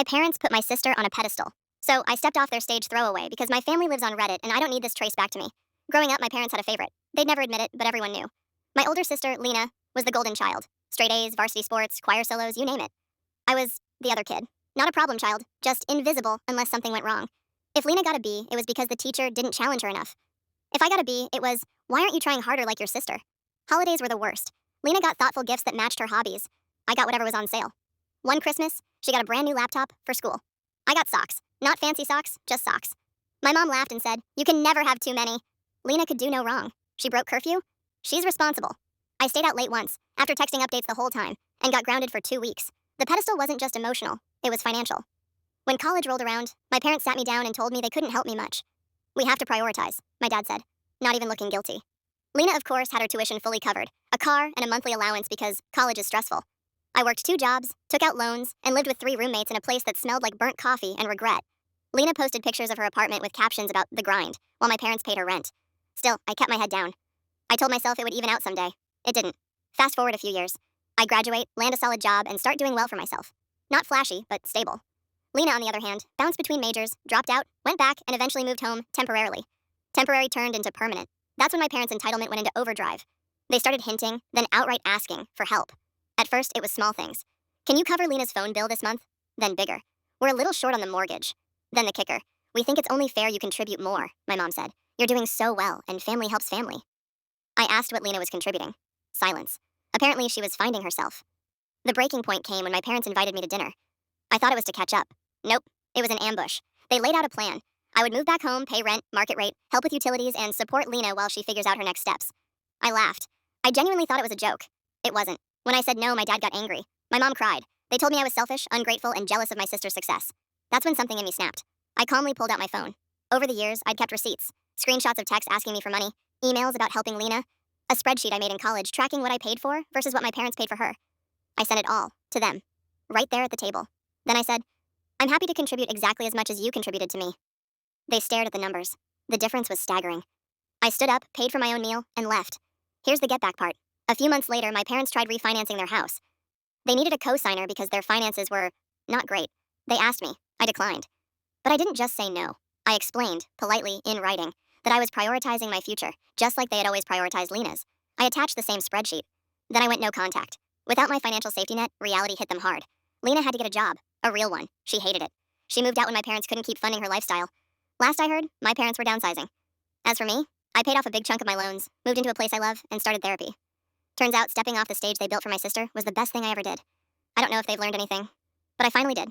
My parents put my sister on a pedestal. So I stepped off their stage throwaway because my family lives on Reddit and I don't need this traced back to me. Growing up, my parents had a favorite. They'd never admit it, but everyone knew. My older sister, Lena, was the golden child. Straight A's, varsity sports, choir solos, you name it. I was the other kid. Not a problem child, just invisible unless something went wrong. If Lena got a B, it was because the teacher didn't challenge her enough. If I got a B, it was, why aren't you trying harder like your sister? Holidays were the worst. Lena got thoughtful gifts that matched her hobbies. I got whatever was on sale. One Christmas, she got a brand new laptop for school. I got socks. Not fancy socks, just socks. My mom laughed and said, you can never have too many. Lena could do no wrong. She broke curfew. She's responsible. I stayed out late once, after texting updates the whole time, and got grounded for 2 weeks. The pedestal wasn't just emotional, it was financial. When college rolled around, my parents sat me down and told me they couldn't help me much. We have to prioritize, my dad said, not even looking guilty. Lena, of course, had her tuition fully covered, a car and a monthly allowance because college is stressful. I worked 2 jobs, took out loans, and lived with 3 roommates in a place that smelled like burnt coffee and regret. Lena posted pictures of her apartment with captions about the grind, while my parents paid her rent. Still, I kept my head down. I told myself it would even out someday. It didn't. Fast forward a few years. I graduate, land a solid job, and start doing well for myself. Not flashy, but stable. Lena, on the other hand, bounced between majors, dropped out, went back, and eventually moved home temporarily. Temporary turned into permanent. That's when my parents' entitlement went into overdrive. They started hinting, then outright asking for help. At first, it was small things. Can you cover Lena's phone bill this month? Then bigger. We're a little short on the mortgage. Then the kicker. We think it's only fair you contribute more, my mom said. You're doing so well, and family helps family. I asked what Lena was contributing. Silence. Apparently, she was finding herself. The breaking point came when my parents invited me to dinner. I thought it was to catch up. Nope. It was an ambush. They laid out a plan. I would move back home, pay rent, market rate, help with utilities, and support Lena while she figures out her next steps. I laughed. I genuinely thought it was a joke. It wasn't. When I said no, my dad got angry. My mom cried. They told me I was selfish, ungrateful, and jealous of my sister's success. That's when something in me snapped. I calmly pulled out my phone. Over the years, I'd kept receipts, screenshots of texts asking me for money, emails about helping Lena, a spreadsheet I made in college tracking what I paid for versus what my parents paid for her. I sent it all to them, right there at the table. Then I said, I'm happy to contribute exactly as much as you contributed to me. They stared at the numbers. The difference was staggering. I stood up, paid for my own meal, and left. Here's the get back part. A few months later, my parents tried refinancing their house. They needed a co-signer because their finances were not great. They asked me. I declined. But I didn't just say no. I explained, politely, in writing, that I was prioritizing my future, just like they had always prioritized Lena's. I attached the same spreadsheet. Then I went no contact. Without my financial safety net, reality hit them hard. Lena had to get a job, a real one. She hated it. She moved out when my parents couldn't keep funding her lifestyle. Last I heard, my parents were downsizing. As for me, I paid off a big chunk of my loans, moved into a place I love, and started therapy. Turns out stepping off the stage they built for my sister was the best thing I ever did. I don't know if they've learned anything, but I finally did.